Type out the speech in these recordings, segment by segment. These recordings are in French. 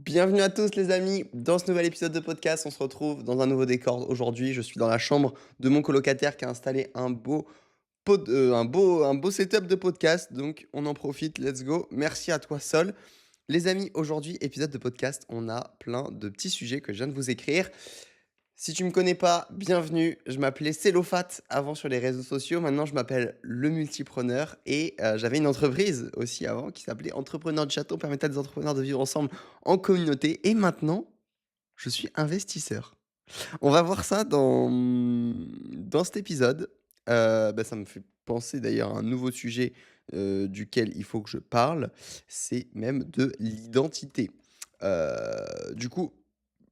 Bienvenue à tous les amis, dans ce nouvel épisode de podcast, on se retrouve dans un nouveau décor. Aujourd'hui, je suis dans la chambre de mon colocataire qui a installé un beau setup de podcast, donc on en profite, let's go. Merci à toi Sol. Les amis, aujourd'hui, épisode de podcast, on a plein de petits sujets que je viens de vous écrire. Si tu me connais pas, bienvenue. Je m'appelais Cellofat avant sur les réseaux sociaux. Maintenant, je m'appelle Le Multipreneur et j'avais une entreprise aussi avant qui s'appelait Entrepreneur du Château, permettait à des entrepreneurs de vivre ensemble en communauté. Et maintenant, je suis investisseur. On va voir ça dans cet épisode. Ça me fait penser d'ailleurs à un nouveau sujet duquel il faut que je parle. C'est même de l'identité. Du coup,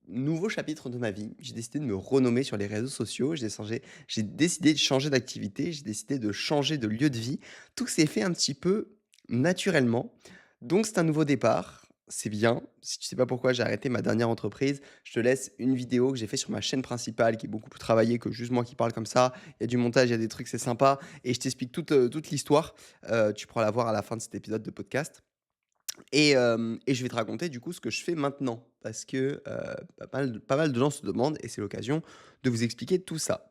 nouveau chapitre de ma vie, j'ai décidé de me renommer sur les réseaux sociaux, j'ai décidé de changer d'activité, j'ai décidé de changer de lieu de vie. Tout s'est fait un petit peu naturellement. Donc c'est un nouveau départ, c'est bien. Si tu sais pas pourquoi j'ai arrêté ma dernière entreprise, je te laisse une vidéo que j'ai fait sur ma chaîne principale qui est beaucoup plus travaillée que juste moi qui parle comme ça. Il y a du montage, il y a des trucs, c'est sympa et je t'explique toute l'histoire. Tu pourras la voir à la fin de cet épisode de podcast. Et je vais te raconter du coup ce que je fais maintenant parce que, pas mal de gens se demandent et c'est l'occasion de vous expliquer tout ça.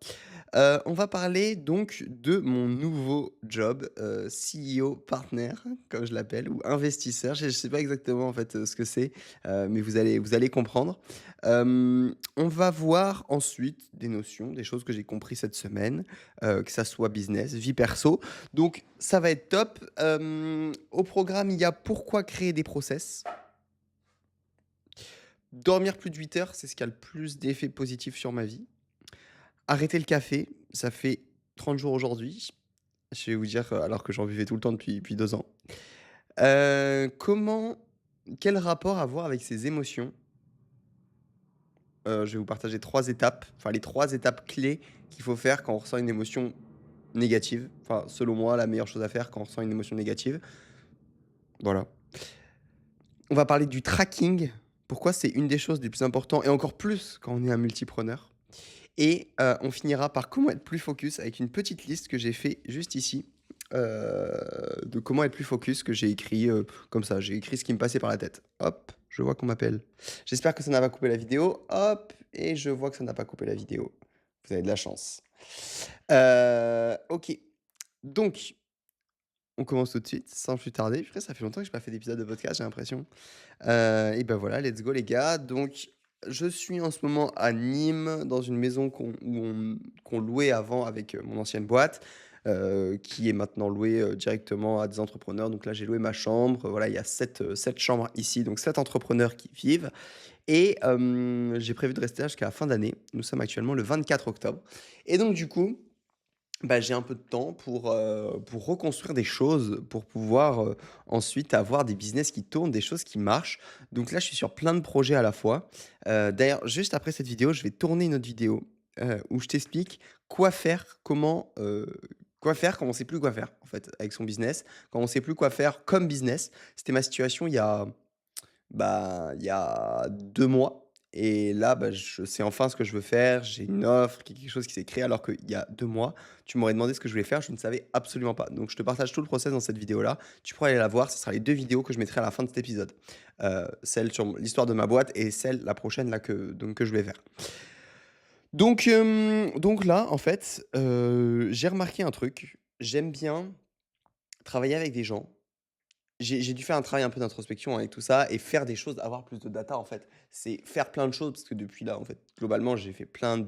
On va parler donc de mon nouveau job, CEO partner comme je l'appelle ou investisseur. Je sais pas exactement en fait, ce que c'est, mais vous allez comprendre. On va voir ensuite des notions, des choses que j'ai compris cette semaine, que ça soit business, vie perso. Donc ça va être top. Au programme, il y a pourquoi créer des process. Dormir plus de 8 heures, c'est ce qui a le plus d'effets positifs sur ma vie. Arrêter le café, ça fait 30 jours aujourd'hui. Je vais vous dire, alors que j'en buvais tout le temps depuis 2 ans. Comment quel rapport avoir avec ses émotions? Je vais vous partager 3 étapes, enfin les 3 étapes clés qu'il faut faire quand on ressent une émotion négative. Enfin, selon moi, la meilleure chose à faire quand on ressent une émotion négative. Voilà. On va parler du tracking. Pourquoi c'est une des choses les plus importantes et encore plus quand on est un multipreneur. Et on finira par comment être plus focus avec une petite liste que j'ai fait juste ici, de comment être plus focus que j'ai écrit, comme ça. J'ai écrit ce qui me passait par la tête. Hop, je vois qu'on m'appelle. J'espère que ça n'a pas coupé la vidéo. Hop, et je vois que ça n'a pas coupé la vidéo. Vous avez de la chance. OK. Donc, on commence tout de suite, sans plus tarder. Purée, ça fait longtemps que j'ai pas fait d'épisode de podcast, j'ai l'impression. Et ben voilà, let's go les gars. Donc, je suis en ce moment à Nîmes, dans une maison qu'on louait avant avec mon ancienne boîte, qui est maintenant louée directement à des entrepreneurs. Donc là, j'ai loué ma chambre. Voilà, il y a 7 chambres ici, donc 7 entrepreneurs qui vivent. Et j'ai prévu de rester là jusqu'à la fin d'année. Nous sommes actuellement le 24 octobre. Et donc, du coup, j'ai un peu de temps pour reconstruire des choses, pour pouvoir, ensuite avoir des business qui tournent, des choses qui marchent. Donc là, je suis sur plein de projets à la fois. D'ailleurs, juste après cette vidéo, je vais tourner une autre vidéo, où je t'explique quoi faire quand on sait plus quoi faire, en fait, avec son business. Quand on sait plus quoi faire comme business. C'était ma situation il y a 2 mois et là, je sais enfin ce que je veux faire. J'ai une offre, quelque chose qui s'est créé alors qu'il y a 2 mois, tu m'aurais demandé ce que je voulais faire, je ne savais absolument pas. Donc je te partage tout le process dans cette vidéo-là. Tu pourras aller la voir, ce sera les 2 vidéos que je mettrai à la fin de cet épisode. Celle sur l'histoire de ma boîte et celle, la prochaine là que je vais faire. Donc là, en fait, j'ai remarqué un truc. J'aime bien travailler avec des gens. J'ai dû faire un travail un peu d'introspection avec tout ça et faire des choses, avoir plus de data, en fait. C'est faire plein de choses parce que depuis là, en fait, globalement, j'ai fait plein de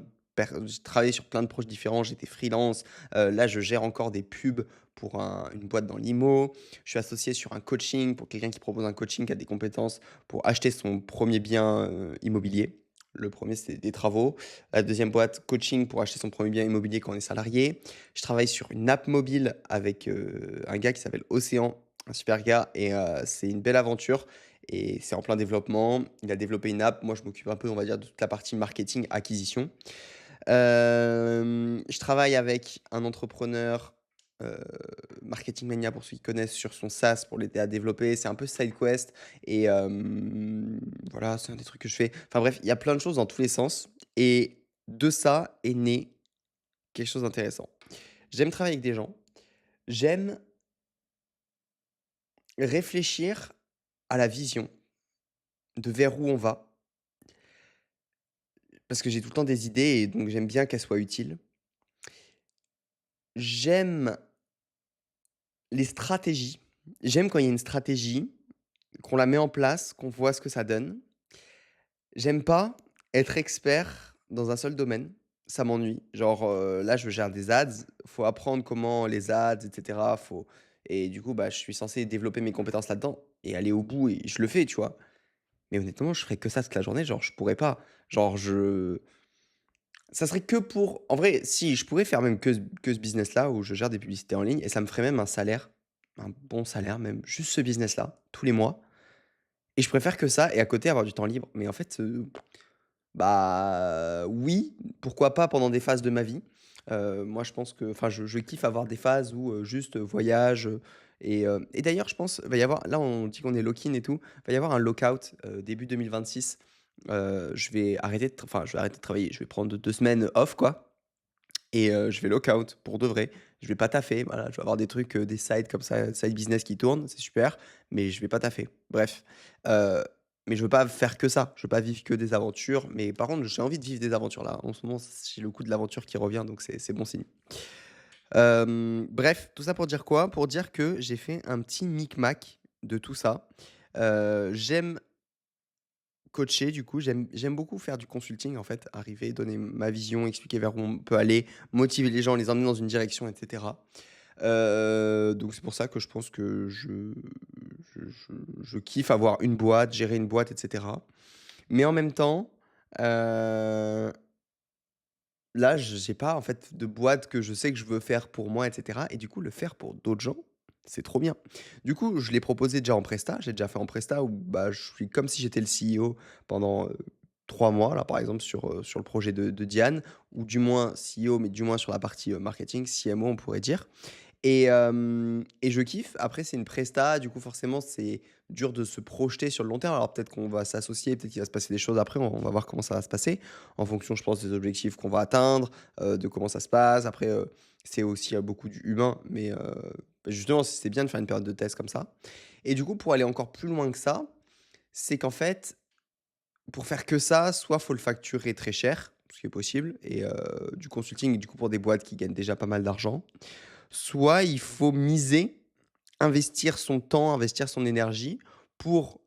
j'ai travaillé sur plein de projets différents, j'étais freelance. Là, je gère encore des pubs pour une boîte dans l'IMO. Je suis associé sur un coaching pour quelqu'un qui propose un coaching, qui a des compétences pour acheter son premier bien, immobilier. Le premier c'est des travaux. La deuxième boîte, coaching pour acheter son premier bien immobilier quand on est salarié. Je travaille sur une app mobile avec, un gars qui s'appelle Océan, un super gars et c'est une belle aventure et c'est en plein développement. Il a développé une app, moi je m'occupe un peu, on va dire, de toute la partie marketing, acquisition. Je travaille avec un entrepreneur, heu, Marketing Mania pour ceux qui connaissent, sur son SaaS pour l'aider à développer. C'est un peu side quest et voilà, c'est un des trucs que je fais. Enfin bref, il y a plein de choses dans tous les sens et de ça est né quelque chose d'intéressant. J'aime travailler avec des gens, j'aime réfléchir à la vision. de vers où on va, parce que j'ai tout le temps des idées et donc j'aime bien qu'elles soient utiles. J'aime les stratégies. J'aime quand il y a une stratégie, qu'on la met en place, qu'on voit ce que ça donne. J'aime pas être expert dans un seul domaine, ça m'ennuie. Genre, là, je gère des ads, faut apprendre comment les ads et cetera, faut et du coup, bah, je suis censé développer mes compétences là-dedans et aller au bout et je le fais, tu vois? Mais honnêtement, je ferais que ça toute la journée, genre, je pourrais pas. Genre, je ça serait que pour en vrai, si, je pourrais faire même que ce business-là où je gère des publicités en ligne et ça me ferait même un salaire, un bon salaire même, juste ce business-là, tous les mois et je préfère que ça et à côté avoir du temps libre. Mais en fait, bah, oui, pourquoi pas pendant des phases de ma vie. Moi, je pense que enfin, je kiffe avoir des phases où, juste, voyage, et d'ailleurs, je pense, va y avoir là, on dit qu'on est lock-in et tout, va y avoir un lock-out, début 2026. Je vais arrêter de travailler. Je vais prendre 2 semaines off, quoi et je vais lock-out pour de vrai. Je vais pas taffer, voilà, je vais avoir des trucs, des sides comme ça, side business qui tournent, c'est super, mais je vais pas taffer. Bref, heu, mais je veux pas faire que ça, je veux pas vivre que des aventures, mais par contre, j'ai envie de vivre des aventures là. En ce moment, j'ai le coup de l'aventure qui revient, donc c'est bon signe. Bref, tout ça pour dire quoi? Pour dire que j'ai fait un petit micmac de tout ça. J'aime coacher du coup, j'aime beaucoup faire du consulting en fait, arriver, donner ma vision, expliquer vers où on peut aller, motiver les gens, les emmener dans une direction et cetera. Donc c'est pour ça que je pense que je kiffe avoir une boîte, gérer une boîte et cetera. Mais en même temps, heu, là, j'ai pas en fait de boîte que je sais que je veux faire pour moi et cetera et du coup le faire pour d'autres gens, c'est trop bien. Du coup, je l'ai proposé déjà en presta, j'ai déjà fait en presta où, bah, je suis comme si j'étais le CEO pendant, 3 mois là, par exemple sur le projet de Diane ou du moins CEO, mais du moins sur la partie, marketing, CMO on pourrait dire. Et je kiffe. Après, c'est une presta, du coup, forcément, c'est dur de se projeter sur le long terme. Alors peut-être qu'on va s'associer, peut-être qu'il va se passer des choses après, on va voir comment ça va se passer, en fonction, je pense, des objectifs qu'on va atteindre, de comment ça se passe. Après, c'est aussi, beaucoup du humain, mais justement, c'est bien de faire une période de test comme ça. Et du coup, pour aller encore plus loin que ça, c'est qu'en fait, pour faire que ça, soit faut le facturer très cher, ce qui est possible et du consulting, du coup, pour des boîtes qui gagnent déjà pas mal d'argent. Soit il faut miser, investir son temps, investir son énergie pour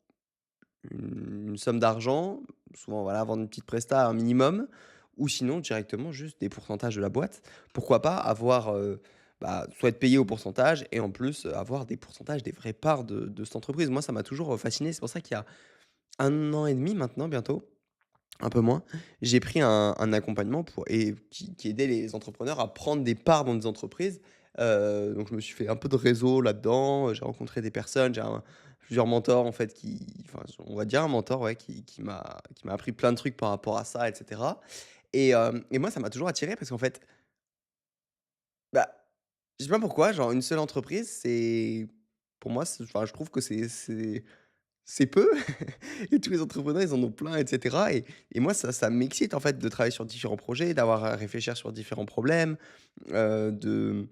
une somme d'argent, souvent voilà, vendre une petite presta à un minimum ou sinon directement juste des pourcentages de la boîte. Pourquoi pas avoir, bah, soit être payé au pourcentage et en plus, avoir des pourcentages, des vraies parts de cette entreprise. Moi, ça m'a toujours, fasciné. C'est pour ça qu'il y a 1 an et demi maintenant bientôt, un peu moins, j'ai pris un accompagnement pour et qui aidait les entrepreneurs à prendre des parts dans des entreprises. Donc je me suis fait un peu de réseau là-dedans, j'ai rencontré des personnes, j'ai plusieurs mentors en fait enfin, on va dire un mentor, ouais, qui m'a appris plein de trucs par rapport à ça et cetera. Et moi ça m'a toujours attiré parce qu'en fait, bah, je sais pas pourquoi, genre une seule entreprise, c'est pour moi, enfin je trouve que c'est peu et tous les entrepreneurs, ils en ont plein et cetera et moi ça m'excite en fait de travailler sur différents projets, d'avoir à réfléchir sur différents problèmes, de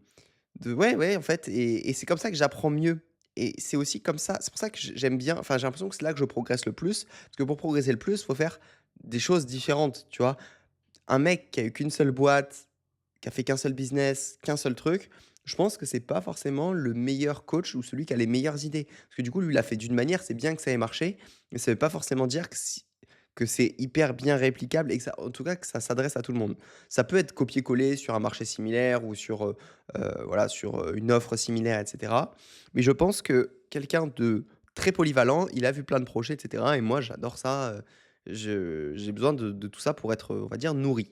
ouais, ouais, en fait et c'est comme ça que j'apprends mieux et c'est aussi comme ça c'est pour ça que j'aime bien enfin, j'ai l'impression que c'est là que je progresse le plus, parce que pour progresser le plus, il faut faire des choses différentes, tu vois? Un mec qui a eu qu'une seule boîte, qui a fait qu'un seul business, qu'un seul truc, je pense que c'est pas forcément le meilleur coach ou celui qui a les meilleures idées. Parce que du coup, lui, il l'a fait d'une manière, c'est bien que ça ait marché, mais ça veut pas forcément dire que c'est hyper bien réplicable et que ça, en tout cas, que ça s'adresse à tout le monde. Ça peut être copié-collé sur un marché similaire ou sur, voilà, sur une offre similaire, etc. Mais je pense que quelqu'un de très polyvalent, il a vu plein de projets, etc. Et moi, j'adore ça. J'ai besoin de tout ça pour être, on va dire, nourri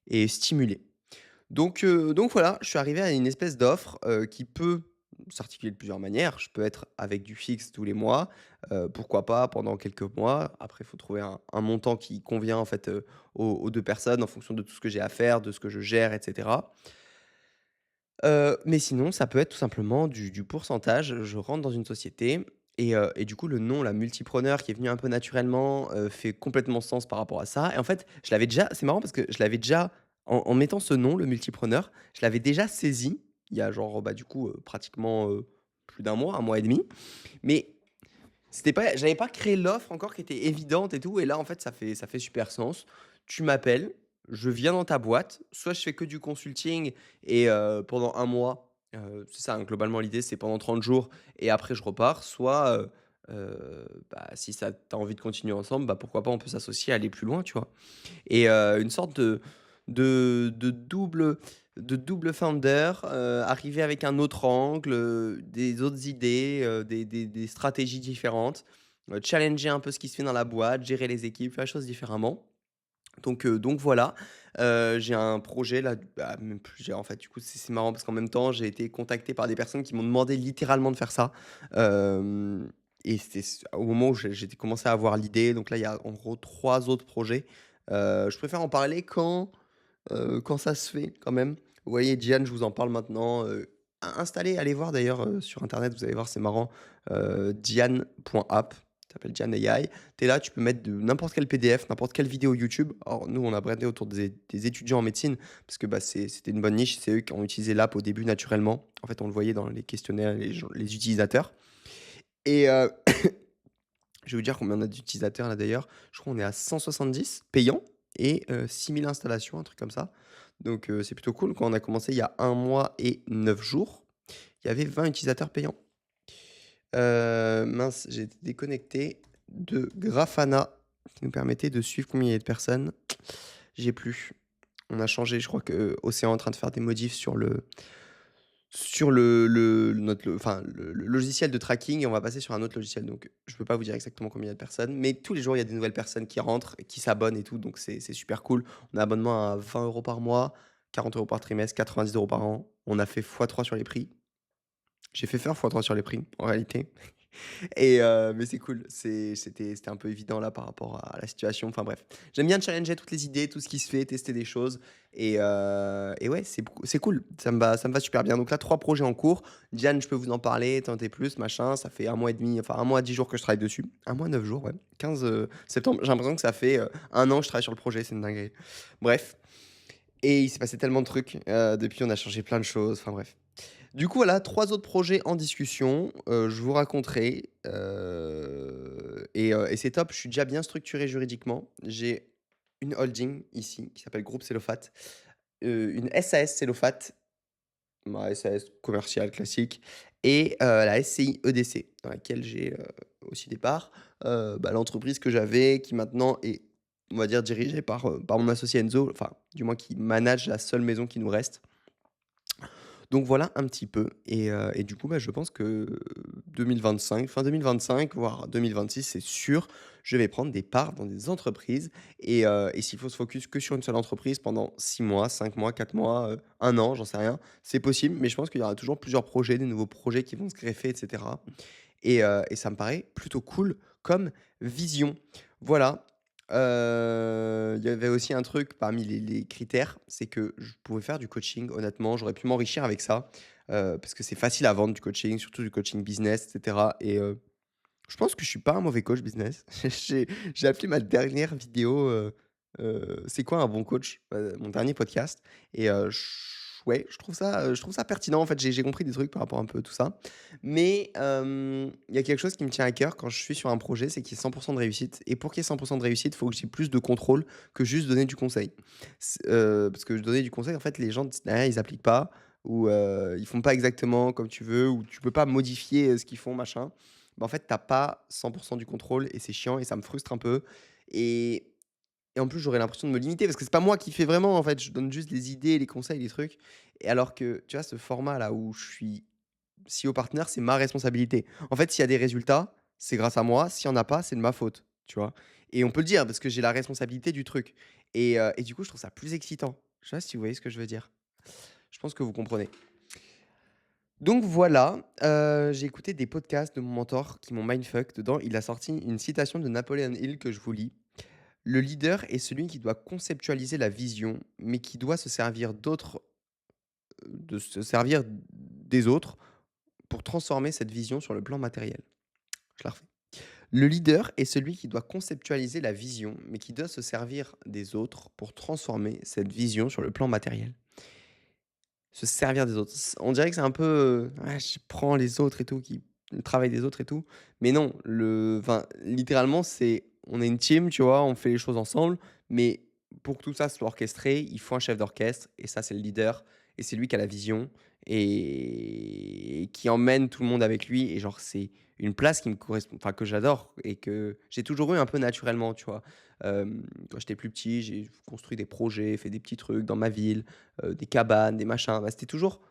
et stimulé. Donc voilà, je suis arrivé à une espèce d'offre, qui peut s'articuler de plusieurs manières. Je peux être avec du fixe tous les mois, pourquoi pas pendant quelques mois. Après, il faut trouver un montant qui convient en fait, aux 2 personnes en fonction de tout ce que j'ai à faire, de ce que je gère et cetera. Mais sinon, ça peut être tout simplement du pourcentage. Je rentre dans une société et du coup, le nom, la multipreneur qui est venu un peu naturellement, fait complètement sens par rapport à ça et en fait, je l'avais déjà c'est marrant parce que je l'avais déjà en mettant ce nom, le multipreneur, je l'avais déjà saisi il y a genre, bah, du coup, pratiquement, plus d'1 mois, 1 mois et demi. Mais j'avais pas créé l'offre encore qui était évidente et tout et là, en fait, ça fait super sens. Tu m'appelles, je viens dans ta boîte, soit je fais que du consulting et pendant un mois, c'est ça, hein, globalement l'idée c'est pendant 30 jours et après je repars, soit, bah, si ça tu as envie de continuer ensemble, bah, pourquoi pas on peut s'associer, aller plus loin, tu vois? Et une sorte de double founder, arriver avec un autre angle, des autres idées, des stratégies différentes, challenger un peu ce qui se fait dans la boîte, gérer les équipes, faire les choses différemment. Donc voilà, j'ai un projet là, bah, même plusieurs en fait, du coup, c'est marrant parce qu'en même temps, j'ai été contacté par des personnes qui m'ont demandé littéralement de faire ça, hem et c'était au moment où j'étais commencé à avoir l'idée, donc là, il y a en gros 3 autres projets. Je préfère en parler quand ça se fait quand même. Vous voyez, Diane, je vous en parle maintenant, installez, allez voir d'ailleurs, sur internet, vous allez voir, c'est marrant, Diane.app, ça s'appelle Diane AI. Tu es là, tu peux mettre de n'importe quel PDF, n'importe quelle vidéo YouTube. Alors nous, on a brandé autour des étudiants en médecine parce que, bah, c'était une bonne niche, c'est eux qui ont utilisé l'app au début naturellement. En fait, on le voyait dans les questionnaires, les utilisateurs et je vais vous dire combien on a d'utilisateurs là d'ailleurs. Je crois qu'on est à 170 payants et 6 000 installations, un truc comme ça. Donc c'est plutôt cool. Quand on a commencé il y a 1 mois et 9 jours, il y avait 20 utilisateurs payants. Mince, j'ai été déconnecté de Grafana qui nous permettait de suivre combien il y avait de personnes. J'ai plus. On a changé, je crois que Océan est en train de faire des modifs sur le logiciel de tracking et on va passer sur un autre logiciel, donc je peux pas vous dire exactement combien il y a de personnes, mais tous les jours, il y a des nouvelles personnes qui rentrent, et qui s'abonnent et tout, donc c'est super cool. On a abonnement à 20 € par mois, 40 € par trimestre, 90 € par an. On a fait x3 sur les prix. J'ai fait faire x3 sur les prix, en réalité. Et mais c'est cool, c'était un peu évident là par rapport à la situation, enfin bref. J'aime bien challenger toutes les idées, tout ce qui se fait, tester des choses et ouais, c'est cool, ça me va super bien. Donc là, 3 projets en cours. Diane, je peux vous en parler, tenter plus, machin. Ça fait 1 mois et demi, enfin 1 mois 10 jours que je travaille dessus. 1 mois 9 jours, ouais. 15 septembre. J'ai l'impression que ça fait 1 an que je travaille sur le projet, c'est une dinguerie. Bref et il s'est passé tellement de trucs, depuis on a changé plein de choses, enfin bref. Du coup, voilà, 3 autres projets en discussion, je vous raconterai, et c'est top, je suis déjà bien structuré juridiquement. J'ai une holding ici qui s'appelle Groupe Cellofat, une SAS Cellofat, ma SAS commerciale classique et la SCI EDC dans laquelle j'ai, aussi des parts. Bah, l'entreprise que j'avais qui maintenant est, on va dire, dirigée par mon associé Enzo, enfin, du moins qui manage la seule maison qui nous reste. Donc voilà un petit peu et du coup, bah, je pense que 2025, fin 2025, voire 2026, c'est sûr, je vais prendre des parts dans des entreprises et s'il faut se focus que sur une seule entreprise pendant 6 mois, 5 mois, 4 mois, 1 an, j'en sais rien, c'est possible, mais je pense qu'il y aura toujours plusieurs projets, des nouveaux projets qui vont se greffer et cetera et ça me paraît plutôt cool comme vision. Voilà, il y avait aussi un truc parmi les critères, c'est que je pouvais faire du coaching. Honnêtement, j'aurais pu m'enrichir avec ça, parce que c'est facile à vendre du coaching, surtout du coaching business et cetera et je pense que je suis pas un mauvais coach business. J'ai appelé ma dernière vidéo, «C'est quoi un bon coach?» Mon dernier podcast et ouais, je trouve ça pertinent en fait. J'ai compris des trucs par rapport un peu à tout ça. Mais il y a quelque chose qui me tient à cœur quand je suis sur un projet, c'est qu'il y ait 100 de réussite et pour qu'il y ait 100 de réussite, il faut que j'ai plus de contrôle que juste donner du conseil. Parce que donner du conseil, en fait, les gens derrière, ils appliquent pas ou ils font pas exactement comme tu veux ou tu peux pas modifier, ce qu'ils font, machin. Bah, en fait, tu as pas 100 du contrôle et c'est chiant et ça me frustre un peu et en plus, j'aurais l'impression de me limiter parce que c'est pas moi qui fais vraiment, en fait. Je donne juste les idées, les conseils, les trucs et alors que, tu vois, ce format-là où je suis CEO partner, c'est ma responsabilité. En fait, s'il y a des résultats, c'est grâce à moi. S'il y en a pas, c'est de ma faute, tu vois? Et on peut le dire parce que j'ai la responsabilité du truc et du coup, je trouve ça plus excitant. Je sais pas si vous voyez ce que je veux dire? Je pense que vous comprenez. Donc voilà, j'ai écouté des podcasts de mon mentor qui m'ont mindfuck. Dedans, il a sorti une citation de Napoleon Hill que je vous lis. «Le leader est celui qui doit conceptualiser la vision, mais qui doit se servir de se servir des autres pour transformer cette vision sur le plan matériel». Je la refais. «Le leader est celui qui doit conceptualiser la vision, mais qui doit se servir des autres pour transformer cette vision sur le plan matériel». Se servir des autres. On dirait que c'est un peu, ouais, je prends les autres et tout qui le travail des autres et tout. Mais non, enfin, littéralement, on est une team, tu vois? On fait les choses ensemble, mais pour que tout ça soit orchestré, il faut un chef d'orchestre et ça, c'est le leader et c'est lui qui a la vision et qui emmène tout le monde avec lui et genre, c'est une place qui me correspond enfin, que j'adore et que j'ai toujours eu un peu naturellement, tu vois? Quand j'étais plus petit, j'ai construit des projets, fait des petits trucs dans ma ville, des cabanes, des machins. Bah, c'était toujours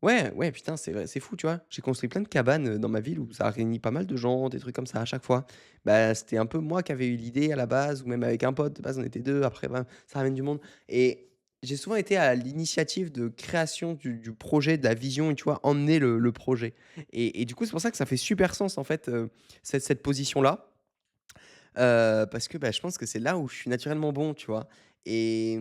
ouais, ouais, putain, c'est vrai, c'est fou, tu vois? J'ai construit plein de cabanes, dans ma ville où ça a réuni pas mal de gens, des trucs comme ça à chaque fois. Bah, c'était un peu moi qui avais eu l'idée à la base ou même avec un pote. De base, on était 2, après, ben, ça ramène du monde et j'ai souvent été à l'initiative de création du projet, de la vision et tu vois, emmener le projet et du coup, c'est pour ça que ça fait super sens, en fait, cette position-là, parce que, bah, je pense que c'est là où je suis naturellement bon, tu vois? Et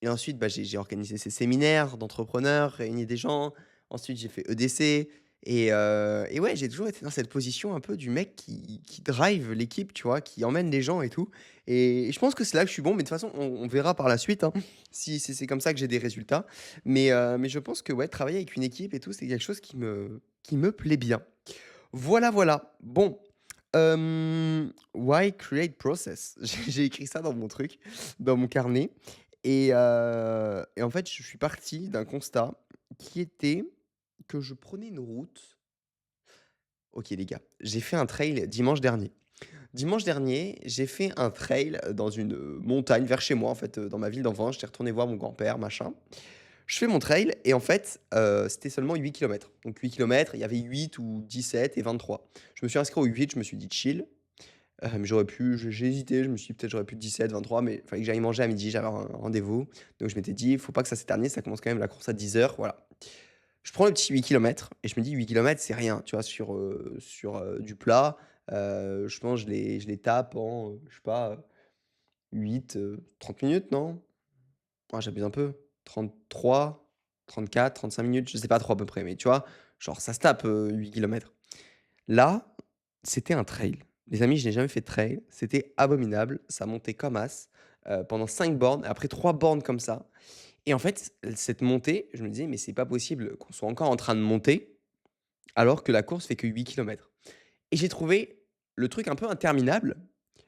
et ensuite, bah, j'ai organisé ces séminaires d'entrepreneurs, réuni des gens. Ensuite, j'ai fait EDC et ouais, j'ai toujours été dans cette position un peu du mec qui drive l'équipe, tu vois? Qui emmène les gens et tout et je pense que c'est là que je suis bon, mais de toute façon, on verra par la suite, hein, si c'est comme ça que j'ai des résultats. Mais je pense que, ouais, travailler avec une équipe et tout, c'est quelque chose qui me plaît bien. Voilà, voilà. Bon, why create process? J'ai écrit ça dans mon truc, dans mon carnet et en fait, je suis parti d'un constat qui était que je prenais une route OK les gars, j'ai fait un trail dimanche dernier. Dimanche dernier, j'ai fait un trail, dans une, montagne vers chez moi en fait, dans ma ville d'enfance. J'étais retourné voir mon grand-père, machin. Je fais mon trail et en fait, c'était seulement 8 kilomètres. Donc 8 kilomètres, il y avait 8 ou 17 et 23. Je me suis inscrit au 8, je me suis dit: «Chill». Mais j'aurais pu j'ai hésité, je me suis dit: «Peut-être j'aurais pu 17-23», mais il fallait que j'aille manger à midi, j'avais un rendez-vous. Donc je m'étais dit: «Il faut pas que ça s'éternise, ça commence quand même la course à 10 heures, voilà». Je prends le petit 8 kilomètres et je me dis: «8 kilomètres, c'est rien», tu vois? Sur du plat, je pense je les tape en, je sais pas, 8, 30 minutes, non? Ah, j'abuse un peu. 33, 34, 35 minutes, je sais pas trop à peu près, mais tu vois? Genre ça se tape, 8 kilomètres. Là, c'était un trail. Les amis, je n'ai jamais fait de trail, c'était abominable, ça montait comme as, pendant 5 bornes, après 3 bornes comme ça et en fait, cette montée, je me disais: «Mais c'est pas possible qu'on soit encore en train de monter, alors que la course fait que 8 kilomètres». Et j'ai trouvé le truc un peu interminable,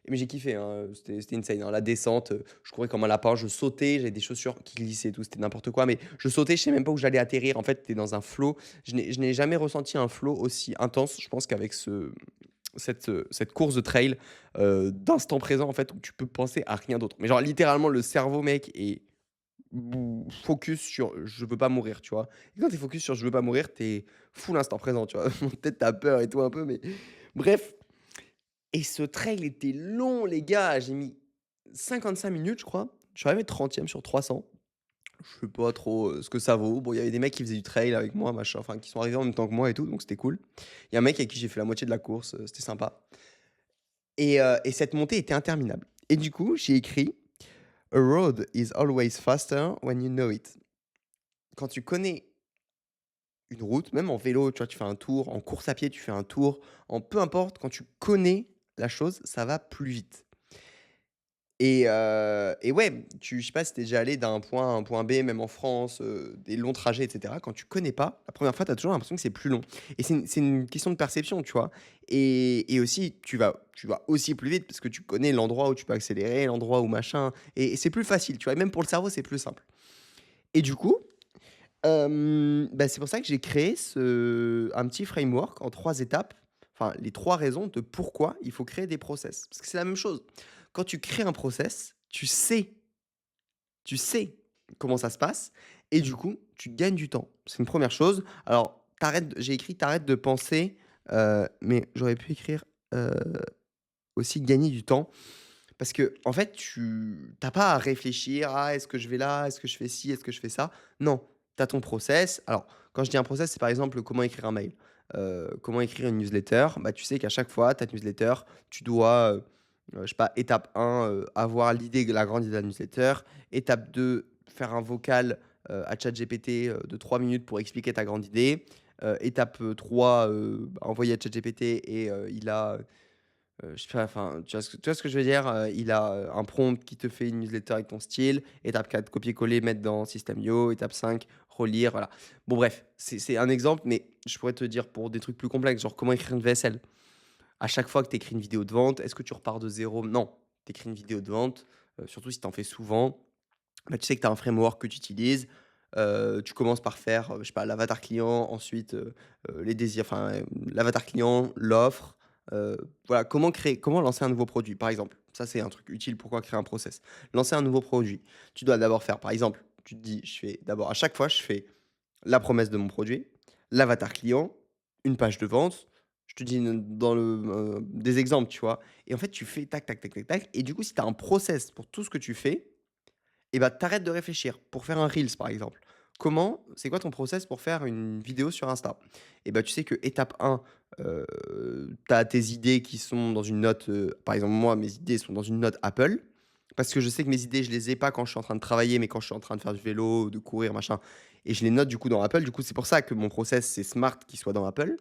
mais j'ai kiffé, hein, c'était insane, hein. La descente, je courais comme un lapin, je sautais, j'avais des chaussures qui glissaient et tout, c'était n'importe quoi, mais je sautais, je sais même pas où j'allais atterrir. En fait, tu es dans un flow. Je n'ai jamais ressenti un flow aussi intense, je pense qu'avec cette course de trail, d'instant présent, en fait, où tu peux penser à rien d'autre. Mais genre littéralement le cerveau, mec, est focus sur «je veux pas mourir», tu vois? Et quand tu es focus sur «je veux pas mourir», tu es full instant présent, tu vois? Peut-être tu as peur et tout un peu, mais bref et ce trail était long, les gars, j'ai mis 55 minutes, je crois. Je suis arrivé 30e sur 300. Je sais pas trop, ce que ça vaut. Bon, il y avait des mecs qui faisaient du trail avec moi, machin, enfin qui sont arrivés en même temps que moi et tout, donc c'était cool. Il y a un mec avec qui j'ai fait la moitié de la course, c'était sympa et cette montée était interminable et du coup, j'ai écrit: «A road is always faster when you know it». Quand tu connais une route, même en vélo, tu vois, tu fais un tour, en course à pied, tu fais un tour, en peu importe, quand tu connais la chose, ça va plus vite. Et ouais, je sais pas si tu es déjà allé d'un point A à un point B, même en France, des longs trajets et cetera. Quand tu connais pas, la première fois, tu as toujours l'impression que c'est plus long et c'est une question de perception, tu vois? Et aussi, tu vas aussi plus vite parce que tu connais l'endroit où tu peux accélérer, l'endroit où machin et c'est plus facile, tu vois? Et même pour le cerveau, c'est plus simple et du coup, bah, c'est pour ça que j'ai créé un petit framework en 3 étapes, enfin les 3 raisons de pourquoi il faut créer des process. Parce que c'est la même chose. Quand tu crées un process, tu sais comment ça se passe et du coup, tu gagnes du temps. C'est une première chose. Alors, j'ai écrit: «Tu de penser», mais j'aurais pu écrire, heu, aussi «gagner du temps». Parce que en fait, tu as pas à réfléchir: «Ah, est-ce que je vais là? Est-ce que je fais ci? Est-ce que je fais ça?» Non, tu as ton process. Alors, quand je dis un process, c'est par exemple comment écrire un mail, comment écrire une newsletter. Bah, tu sais qu'à chaque fois, ta newsletter, tu dois, je sais pas, étape 1, avoir l'idée, la grande idée de la newsletter. Étape 2, faire un vocal, à ChatGPT, de 3 minutes pour expliquer ta grande idée. Étape, 3, envoyer à ChatGPT et il a je sais pas, enfin, tu vois ce que je veux dire? Il a, un prompt qui te fait une newsletter avec ton style. Étape 4, copier-coller, mettre dans System.io. Étape 5, relire, voilà. Bon bref, c'est un exemple, mais je pourrais te dire pour des trucs plus complexes, genre comment écrire une VSL. À chaque fois que tu écris une vidéo de vente, est-ce que tu repars de zéro? Non, tu écris une vidéo de vente, surtout si tu en fais souvent. Bah, tu sais que tu as un framework que tu utilises. Tu commences par faire, je sais pas, l'avatar client, ensuite, les désirs, enfin, l'avatar client, l'offre, voilà, comment lancer un nouveau produit, par exemple. Ça, c'est un truc utile, pourquoi créer un process. Lancer un nouveau produit, tu dois d'abord faire, par exemple, tu te dis: «Je fais d'abord à chaque fois, je fais la promesse de mon produit, l'avatar client, une page de vente». Je te dis dans des exemples, tu vois? Et en fait, tu fais tac, tac, tac, tac, tac et du coup, si tu as un process pour tout ce que tu fais, et bah, tu de réfléchir. Pour faire un reels, par exemple. C'est quoi ton process pour faire une vidéo sur Insta? Et bah, tu sais que étape 1, tu as tes idées qui sont dans une note, par exemple, moi, mes idées sont dans une note Apple, parce que je sais que mes idées, je les ai pas quand je suis en train de travailler, mais quand je suis en train de faire du vélo, de courir, machin, et je les note, du coup, dans Apple. Du coup, c'est pour ça que mon process, c'est smart qu'il soit dans Apple.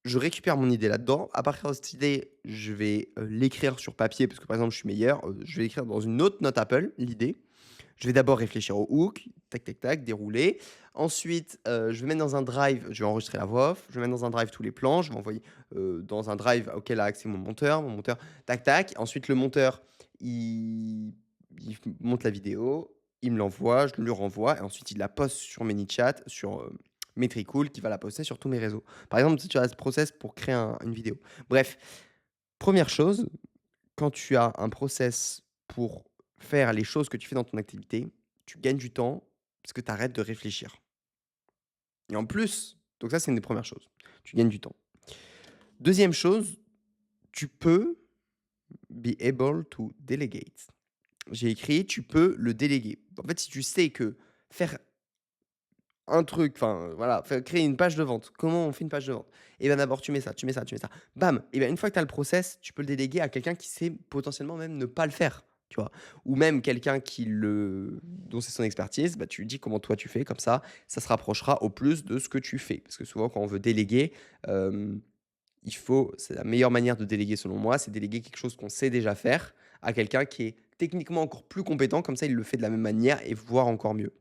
Je récupère mon idée là-dedans. À partir de cette idée, je vais, l'écrire sur papier parce que, par exemple, je suis meilleur, je vais l'écrire dans une autre note Apple, l'idée. Je vais d'abord réfléchir au hook, tac, tac, tac, dérouler. Ensuite, je vais mettre dans un drive, je vais enregistrer la voix off. Je vais mettre dans un drive tous les plans. Je vais envoyer dans un drive auquel a accès mon monteur. Mon monteur, tac, tac. Ensuite, le monteur, il, il monte la vidéo, il me l'envoie, je lui renvoie. Et ensuite, il la poste sur ManyChat, sur Metricool, qui va la poster sur tous mes réseaux. Par exemple, si tu as ce process pour créer une vidéo. Bref, première chose, quand tu as un process pour faire les choses que tu fais dans ton activité, tu gagnes du temps parce que tu arrêtes de réfléchir. Et en plus, donc ça, c'est une des premières choses. Tu gagnes du temps. Deuxième chose, tu peux be able to delegate. J'ai écrit, tu peux le déléguer. En fait, si tu sais que faire un truc, enfin, voilà, créer une page de vente. Comment on fait une page de vente? Et bien d'abord, tu mets ça, tu mets ça, tu mets ça. Bam! Et bien une fois que tu as le process, tu peux le déléguer à quelqu'un qui sait potentiellement même ne pas le faire, tu vois? Ou même quelqu'un dont c'est son expertise, bah, tu lui dis comment toi tu fais, comme ça se rapprochera au plus de ce que tu fais. Parce que souvent, quand on veut déléguer, hem, c'est la meilleure manière de déléguer selon moi, c'est déléguer quelque chose qu'on sait déjà faire à quelqu'un qui est techniquement encore plus compétent, comme ça il le fait de la même manière et voire encore mieux.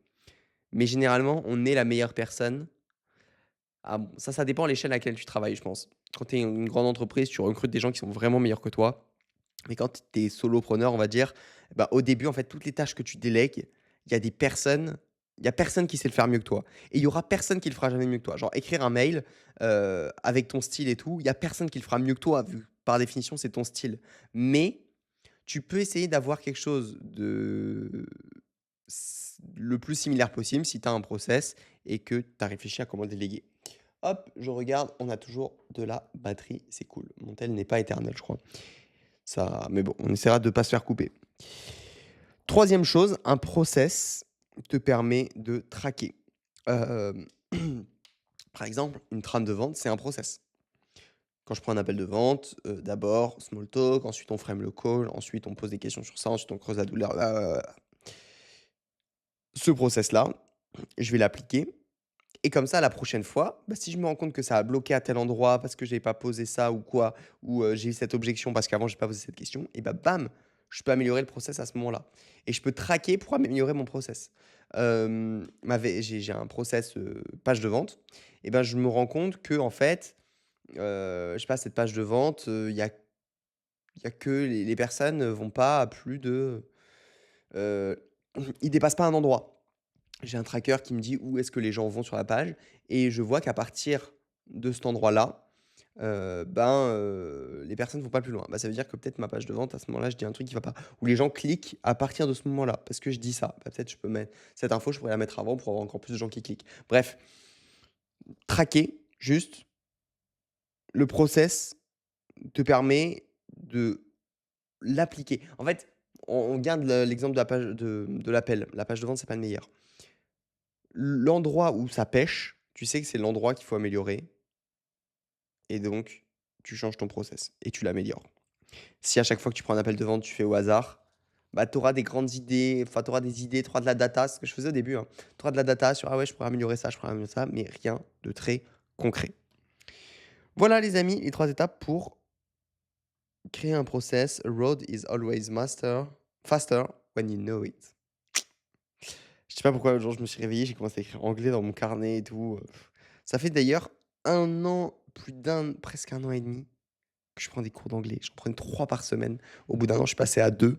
Mais généralement, on est la meilleure personne. Ah bon, ça dépend à l'échelle à laquelle tu travailles, je pense. Quand tu es une grande entreprise, tu recrutes des gens qui sont vraiment meilleurs que toi. Mais quand tu es solopreneur, on va dire, bah, au début, en fait, toutes les tâches que tu délègues, il y a des personnes il y a personne qui sait le faire mieux que toi. Et il y aura personne qui le fera jamais mieux que toi. Genre écrire un mail, avec ton style et tout, il y a personne qui le fera mieux que toi, vu que par définition, c'est ton style. Mais tu peux essayer d'avoir quelque chose le plus similaire possible si tu as un process et que tu as réfléchi à comment le déléguer. Hop, je regarde, on a toujours de la batterie, c'est cool. Mon tel n'est pas éternel, je crois. Ça, mais bon, on essaiera de ne pas se faire couper. Troisième chose, un process te permet de traquer. Hem, par exemple, une trame de vente, c'est un process. Quand je prends un appel de vente, d'abord small talk, ensuite on frame le call, ensuite on pose des questions sur ça, ensuite on creuse la douleur. Ce process-là, je vais l'appliquer et comme ça, la prochaine fois, bah, si je me rends compte que ça a bloqué à tel endroit parce que j'ai pas posé ça ou quoi, ou j'ai eu cette objection parce qu'avant j'ai pas posé cette question, et bah, bam, je peux améliorer le process à ce moment-là et je peux traquer pour améliorer mon process. J'ai un process, page de vente, et ben, je me rends compte que en fait, je sais pas, cette page de vente, il y a que les personnes, vont pas à plus de, ils dépassent pas un endroit. J'ai un tracker qui me dit où est-ce que les gens vont sur la page et je vois qu'à partir de cet endroit-là, les personnes vont pas plus loin. Bah, ça veut dire que peut-être ma page de vente, à ce moment-là, je dis un truc qui va pas. Ou les gens cliquent à partir de ce moment-là, parce que je dis ça. Bah, peut-être je peux mettre cette info, je pourrais la mettre avant pour avoir encore plus de gens qui cliquent. Bref, traquer juste le process te permet de l'appliquer. En fait, on garde l'exemple de la page de l'appel. La page de vente, c'est pas le meilleur. L'endroit où ça pêche, tu sais que c'est l'endroit qu'il faut améliorer et donc tu changes ton process et tu l'améliores. Si à chaque fois que tu prends un appel de vente, tu fais au hasard, bah, tu auras des grandes idées, enfin, tu auras des idées, tu auras de la data, c'est ce que je faisais au début, hein. Tu auras de la data sur: «Ah ouais, je pourrais améliorer ça, je pourrais améliorer ça», mais rien de très concret. Voilà les amis, les 3 étapes pour Créer un process, a road is always faster when you know it. Je sais pas pourquoi, un jour je me suis réveillé, j'ai commencé à écrire anglais dans mon carnet et tout. Ça fait d'ailleurs 1 an, presque 1 an et demi que je prends des cours d'anglais. J'en prenais 3 par semaine. Au bout d'1 an, je suis passé à 2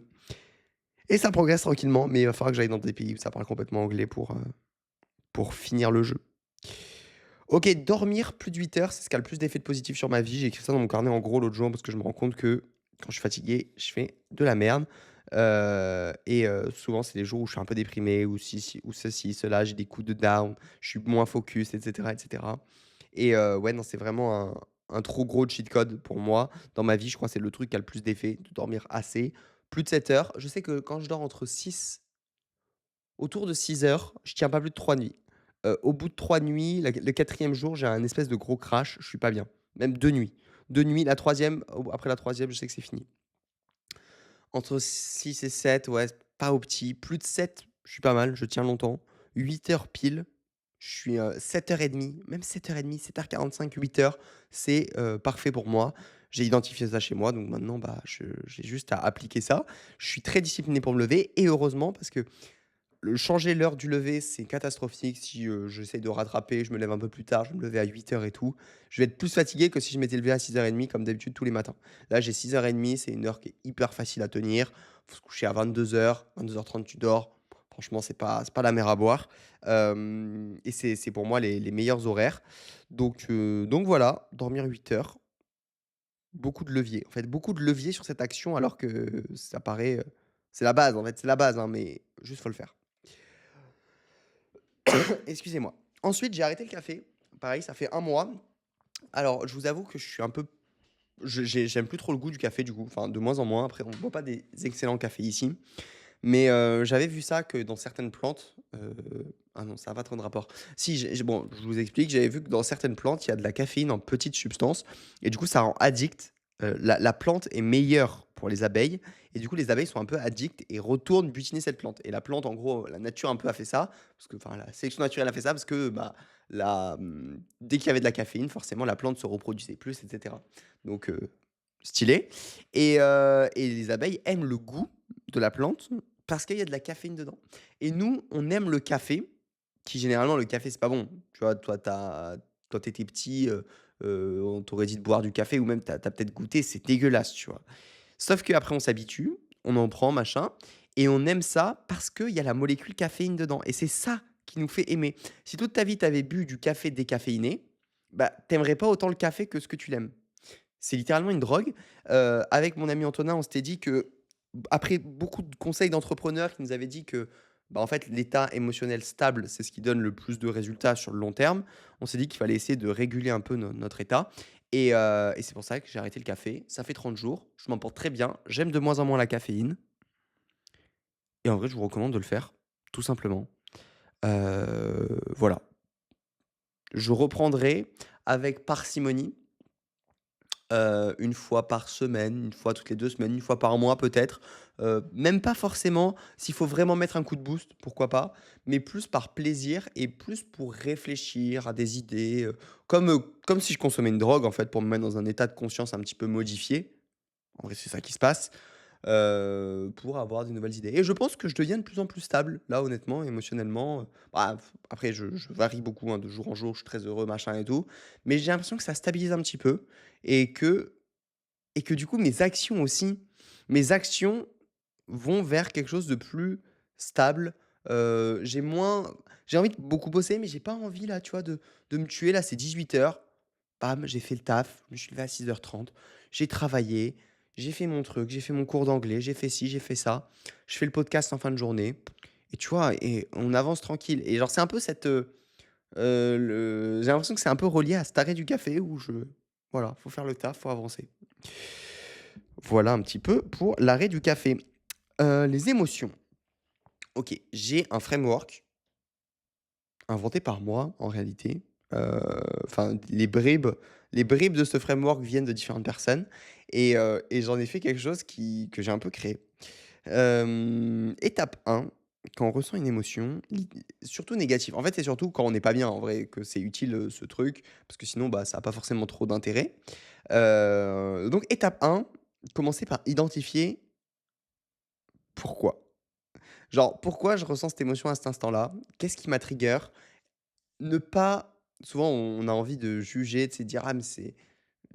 et ça progresse tranquillement, mais il va falloir que j'aille dans des pays où ça parle complètement anglais pour finir le jeu. OK, dormir plus de 8 heures, c'est ce qui a le plus d'effets positifs sur ma vie. J'ai écrit ça dans mon carnet en gros l'autre jour parce que je me rends compte que quand je suis fatigué, je fais de la merde. Souvent, c'est les jours où je suis un peu déprimé ou ceci, cela, j'ai des coups de down, je suis moins focus et cetera et cetera. Ouais, non, c'est vraiment un trop gros cheat code pour moi. Dans ma vie, je crois que c'est le truc qui a le plus d'effet, de dormir assez. Plus de 7 heures. Je sais que quand je dors autour de 6 heures, je tiens pas plus de 3 nuits. Au bout de 3 nuits, le 4e jour, j'ai un espèce de gros crash, je suis pas bien. Même 2 nuits. 2 nuits, la troisième, après la troisième, je sais que c'est fini. Entre 6 et 7, ouais, pas au petit. Plus de 7, je suis pas mal, je tiens longtemps. 8 heures pile, je suis, 7h30, même 7h30, 7h45, 8 heures, c'est, parfait pour moi. J'ai identifié ça chez moi, donc maintenant, bah, j'ai juste à appliquer ça. Je suis très discipliné pour me lever et heureusement parce que le changer l'heure du lever, c'est catastrophique. Si, j'essaie de rattraper, je me lève un peu plus tard, je vais me lever à 8 heures et tout. Je vais être plus fatigué que si je m'étais levé à 6h30 comme d'habitude tous les matins. Là, j'ai 6h30, c'est une heure qui est hyper facile à tenir. Faut se coucher à 22h30 tu dors. Franchement, c'est pas la mer à boire. Et c'est pour moi les meilleurs horaires. Donc voilà, dormir 8 heures, beaucoup de leviers. En fait, beaucoup de leviers sur cette action alors que ça paraît, c'est la base en fait, c'est la base, hein, mais juste faut le faire. Excusez-moi. Ensuite, j'ai arrêté le café. Pareil, ça fait 1 mois. Alors, je vous avoue que je suis un peu j'aime plus trop le goût du café du coup, enfin de moins en moins. Après, on ne boit pas des excellents cafés ici. Mais, j'avais vu ça que dans certaines plantes, ah non, ça a pas trop de rapport. Si, bon, je vous explique, j'avais vu que dans certaines plantes, il y a de la caféine en petites substances et du coup, ça rend addict. La plante est meilleure pour les abeilles et du coup, les abeilles sont un peu addictes et retournent butiner cette plante et la plante, en gros, la nature un peu a fait ça, parce que enfin, la sélection naturelle a fait ça parce que, bah, dès qu'il y avait de la caféine, forcément, la plante se reproduisait plus et cetera. Donc, stylé et les abeilles aiment le goût de la plante parce qu'il y a de la caféine dedans et nous, on aime le café, qui généralement le café, c'est pas bon. Tu vois, toi, tu étais petit, on t'aurait dit de boire du café ou même tu as peut-être goûté, c'est dégueulasse, tu vois? Sauf qu'après on s'habitue, on en prend, machin et on aime ça parce qu'il y a la molécule caféine dedans et c'est ça qui nous fait aimer. Si toute ta vie, tu avais bu du café décaféiné, bah, tu pas autant le café que ce que tu l'aimes. C'est littéralement une drogue. Avec mon ami Antonin, on s'était dit que après beaucoup de conseils d'entrepreneurs qui nous avaient dit que, bah, en fait, l'état émotionnel stable, c'est ce qui donne le plus de résultats sur le long terme. On s'est dit qu'il fallait essayer de réguler un peu notre état et c'est pour ça que j'ai arrêté le café. Ça fait 30 jours, je m'en porte très bien. J'aime de moins en moins la caféine et en vrai, je vous recommande de le faire, tout simplement. Voilà. Je reprendrai avec parcimonie. 1 fois par semaine, 1 fois toutes les 2 semaines, 1 fois par mois peut-être. Même pas forcément, s'il faut vraiment mettre un coup de boost, pourquoi pas, mais plus par plaisir et plus pour réfléchir à des idées, comme si je consommais une drogue en fait, pour me mettre dans un état de conscience un petit peu modifié. En vrai, c'est ça qui se passe, pour avoir des nouvelles idées et je pense que je deviens de plus en plus stable, là, honnêtement, émotionnellement, bah, après je varie beaucoup, hein, de jour en jour, je suis très heureux, machin et tout, mais j'ai l'impression que ça stabilise un petit peu et que du coup mes actions vont vers quelque chose de plus stable, j'ai envie de beaucoup bosser, mais j'ai pas envie là, tu vois, de me tuer. Là, c'est 18 heures. Bam, j'ai fait le taf, je me suis levé à 6h30. J'ai travaillé, j'ai fait mon truc, j'ai fait mon cours d'anglais, j'ai fait ci, j'ai fait ça. Je fais le podcast en fin de journée et tu vois? Et on avance tranquille et genre c'est un peu j'ai l'impression que c'est un peu relié à cet arrêt du café où voilà, faut faire le taf, faut avancer. Voilà un petit peu pour l'arrêt du café. Les émotions. OK, j'ai un framework inventé par moi en réalité. Enfin les bribes de ce framework viennent de différentes personnes et j'en ai fait quelque chose que j'ai un peu créé. Étape 1, quand on ressent une émotion, surtout négative. En fait, c'est surtout quand on n'est pas bien en vrai que c'est utile, ce truc, parce que sinon, bah, ça a pas forcément trop d'intérêt. Donc étape 1, commencer par identifier pourquoi. Genre, pourquoi je ressens cette émotion à cet instant-là? Qu'est-ce qui m'a trigger? Ne pas souvent on a envie de juger, de se dire: «Ah mais c'est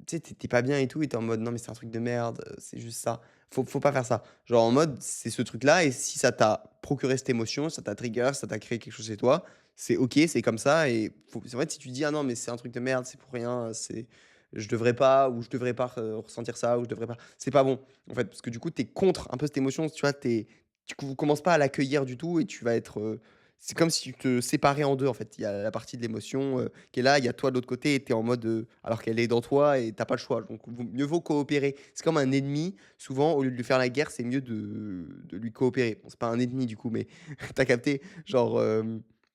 tu sais, tu es pas bien et tout» et tu es en mode: «Non mais c'est un truc de merde, c'est juste ça». Faut pas faire ça. Genre en mode, c'est ce truc-là et si ça t'a procuré cette émotion, ça t'a trigger, ça t'a créé quelque chose chez toi, c'est OK, c'est comme ça et c'est vrai que si tu dis: «Ah non mais c'est un truc de merde, c'est pour rien, c'est je devrais pas» ou «Je devrais pas ressentir ça» ou «Je devrais pas» c'est pas bon, en fait, parce que du coup, tu es contre un peu cette émotion, tu vois? Tu commences pas à l'accueillir du tout et tu vas être, c'est comme si tu te séparais en 2 en fait. Il y a la partie de l'émotion, qui est là, il y a toi de l'autre côté et tu es en mode, alors qu'elle est dans toi et tu pas le choix. Donc mieux vaut coopérer. C'est comme un ennemi, souvent au lieu de lui faire la guerre, c'est mieux de lui coopérer. Bon, c'est pas un ennemi du coup, mais tu as capté? Genre,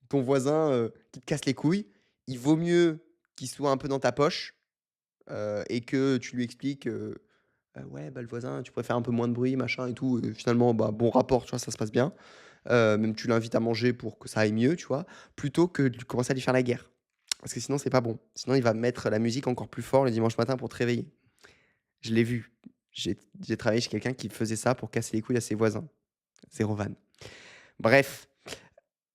ton voisin, qui te casse les couilles, il vaut mieux qu'il soit un peu dans ta poche, et que tu lui expliques, «Ouais, bah, le voisin, tu pourrais faire un peu moins de bruit, machin et tout» et finalement, bah, bon rapport, tu vois? Ça se passe bien. Même tu l'invites à manger pour que ça aille mieux, tu vois? Plutôt que de commencer à lui faire la guerre. Parce que sinon, c'est pas bon. Sinon, il va mettre la musique encore plus fort le dimanche matin pour te réveiller. Je l'ai vu. J'ai travaillé chez quelqu'un qui faisait ça pour casser les couilles à ses voisins. 0 vanne. Bref,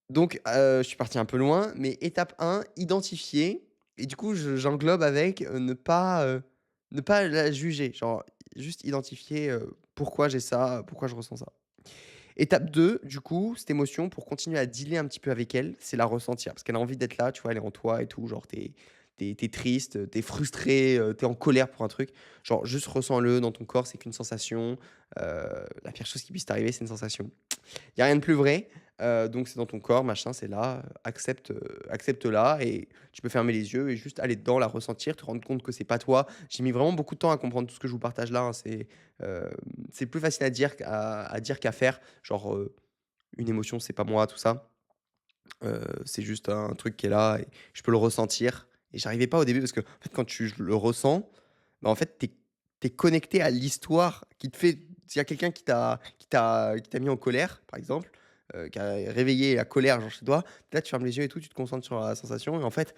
donc je suis parti un peu loin, mais étape 1, identifier et du coup, j'englobe avec, ne pas la juger. Genre, juste identifier, pourquoi j'ai ça, pourquoi je ressens ça. Étape 2, du coup, cette émotion, pour continuer à dealer un petit peu avec elle, c'est la ressentir. Parce qu'elle a envie d'être là, tu vois, elle est en toi et tout. Genre, t'es triste, t'es frustré, tu en colère pour un truc. Genre, juste ressens-le dans ton corps, c'est qu'une sensation. La pire chose qui puisse t'arriver, c'est une sensation. Il y a rien de plus vrai, donc c'est dans ton corps, machin, c'est là, accepte-la et tu peux fermer les yeux et juste aller dedans, la ressentir, te rendre compte que c'est pas toi. J'ai mis vraiment beaucoup de temps à comprendre tout ce que je vous partage là, hein, hem, c'est plus facile à dire qu'à faire. Genre, une émotion, c'est pas moi, tout ça. C'est juste un truc qui est là et je peux le ressentir et j'arrivais pas au début parce que en fait, quand tu le ressens, bah, en fait, tu es connecté à l'histoire qui te fait s'il y a quelqu'un qui t'a mis en colère, par exemple, qui a réveillé la colère, genre, chez toi, là, tu fermes les yeux et tout, tu te concentres sur la sensation et en fait,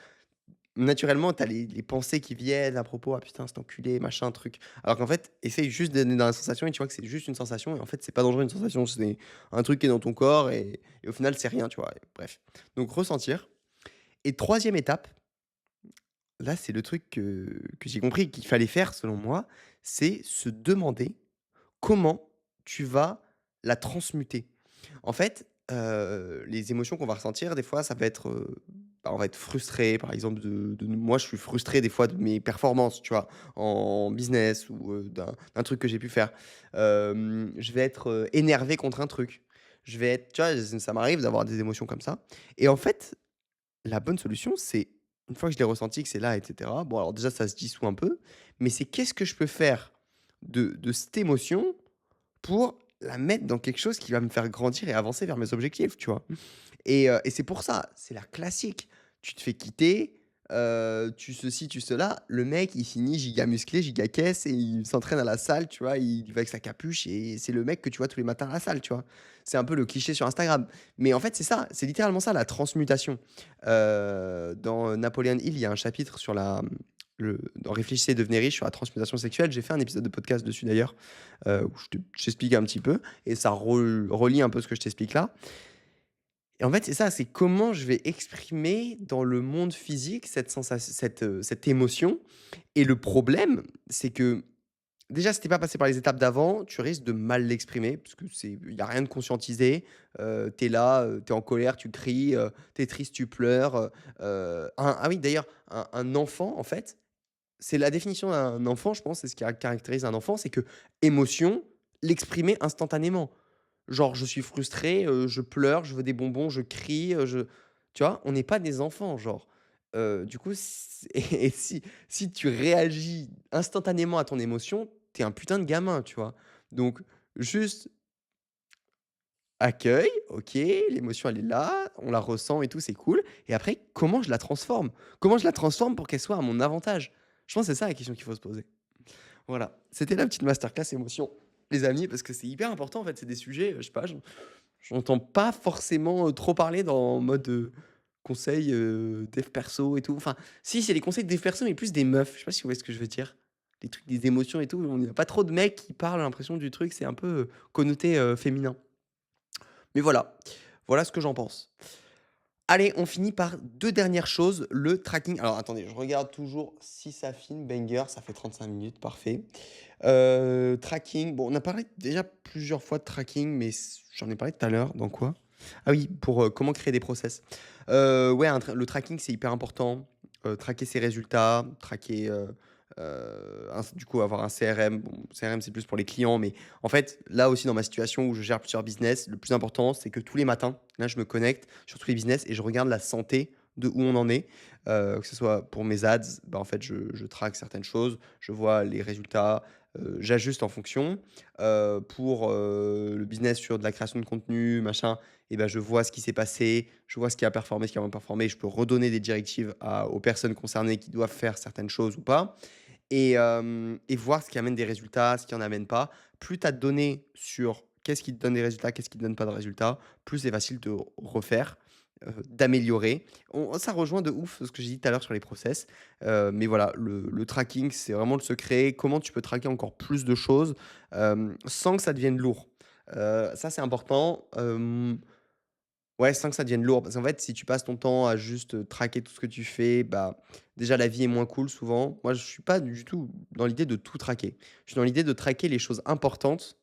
naturellement, tu as les pensées qui viennent à propos: «Ah putain, cet enculé, machin, truc». Alors qu'en fait, essaye juste d'être dans la sensation et tu vois que c'est juste une sensation et en fait, c'est pas dangereux une sensation, c'est un truc qui est dans ton corps et au final, c'est rien, tu vois? Et bref. Donc ressentir et troisième étape, là, c'est le truc que j'ai compris qu'il fallait faire selon moi, c'est se demander comment tu vas la transmuter. En fait, les émotions qu'on va ressentir, des fois, ça va être, bah, on va être frustré, par exemple, moi, je suis frustré, des fois, de mes performances, tu vois? En business ou, d'un truc que j'ai pu faire. Je vais être, énervé contre un truc. Je vais être tu vois? Ça m'arrive d'avoir des émotions comme ça et en fait, la bonne solution, c'est une fois que je l'ai ressenti, que c'est là et cetera, bon, alors déjà, ça se dissout un peu, mais c'est qu'est-ce que je peux faire de cette émotion pour la mettre dans quelque chose qui va me faire grandir et avancer vers mes objectifs, tu vois? Et c'est pour ça, c'est la classique. Tu te fais quitter, tu ceci, tu cela. Le mec, il finit giga musclé, giga caisse et il s'entraîne à la salle, tu vois? Il va avec sa capuche et c'est le mec que tu vois tous les matins à la salle, tu vois? C'est un peu le cliché sur Instagram. Mais en fait, c'est ça, c'est littéralement ça la transmutation. Dans Napoleon Hill, il y a un chapitre sur dans «Réfléchissez et devenez riche» sur la transmutation sexuelle. J'ai fait un épisode de podcast dessus d'ailleurs, où je t'explique un petit peu et ça relie un peu ce que je t'explique là. Et en fait, c'est ça, c'est comment je vais exprimer dans le monde physique cette émotion et le problème, c'est que déjà, si tu pas passé par les étapes d'avant, tu risques de mal l'exprimer parce que il y a rien de conscientisé, tu es là, tu es en colère, tu cries, tu es triste, tu pleures, ah oui, d'ailleurs, un enfant, en fait, c'est la définition d'un enfant, je pense, c'est ce qui caractérise un enfant, c'est que émotion, l'exprimer instantanément. Genre, je suis frustré, je pleure, je veux des bonbons, je crie, tu vois? On n'est pas des enfants, genre. Du coup, et si tu réagis instantanément à ton émotion, tu es un putain de gamin, tu vois? Donc juste accueil, OK, l'émotion elle est là, on la ressent et tout, c'est cool et après comment je la transforme? Comment je la transforme pour qu'elle soit à mon avantage? Je pense que c'est ça la question qu'il faut se poser. Voilà, c'était la petite masterclass émotion, les amis, parce que c'est hyper important en fait, c'est des sujets, je sais pas, j'entends pas forcément, trop parler dans mode, conseil, dev perso et tout. Enfin, si, c'est les conseils de dev perso, mais plus des meufs. Je sais pas si vous voyez ce que je veux dire? les trucs des émotions et tout, on il y a pas trop de mecs qui parlent, j'ai l'impression du truc, c'est un peu, connoté, féminin. Mais voilà, voilà ce que j'en pense. Allez, on finit par 2 dernières choses, le tracking. Alors attendez, je regarde toujours si ça filme, banger, ça fait 35 minutes, parfait. Tracking, bon, on a parlé déjà plusieurs fois de tracking, mais j'en ai parlé tout à l'heure, dans quoi? Ah oui, pour, comment créer des process. Ouais, le tracking, c'est hyper important, traquer ses résultats, traquer, du coup, avoir un CRM. Bon, CRM, c'est plus pour les clients, mais en fait, là aussi, dans ma situation où je gère plusieurs business, le plus important, c'est que tous les matins, là, je me connecte sur tous les business et je regarde la santé de où on en est. Que ce soit pour mes ads, bah, en fait, je traque certaines choses, je vois les résultats, j'ajuste en fonction. Pour, le business sur de la création de contenu, machin, et ben je vois ce qui s'est passé, je vois ce qui a performé, ce qui a moins performé. Je peux redonner des directives aux personnes concernées qui doivent faire certaines choses ou pas. Et voir ce qui amène des résultats, ce qui en amène pas. Plus tu as de données sur qu'est-ce qui te donne des résultats, qu'est-ce qui te donne pas de résultats, plus c'est facile de refaire, d'améliorer. Ça rejoint de ouf ce que j'ai dit tout à l'heure sur les process. Mais voilà, le tracking, c'est vraiment le secret. Comment tu peux traquer encore plus de choses, sans que ça devienne lourd? Ça, c'est important. Ouais, sans que ça devienne lourd. Parce qu'en fait, si tu passes ton temps à juste, traquer tout ce que tu fais, bah, déjà la vie est moins cool souvent. Moi, je suis pas du tout dans l'idée de tout traquer. Je suis dans l'idée de traquer les choses importantes,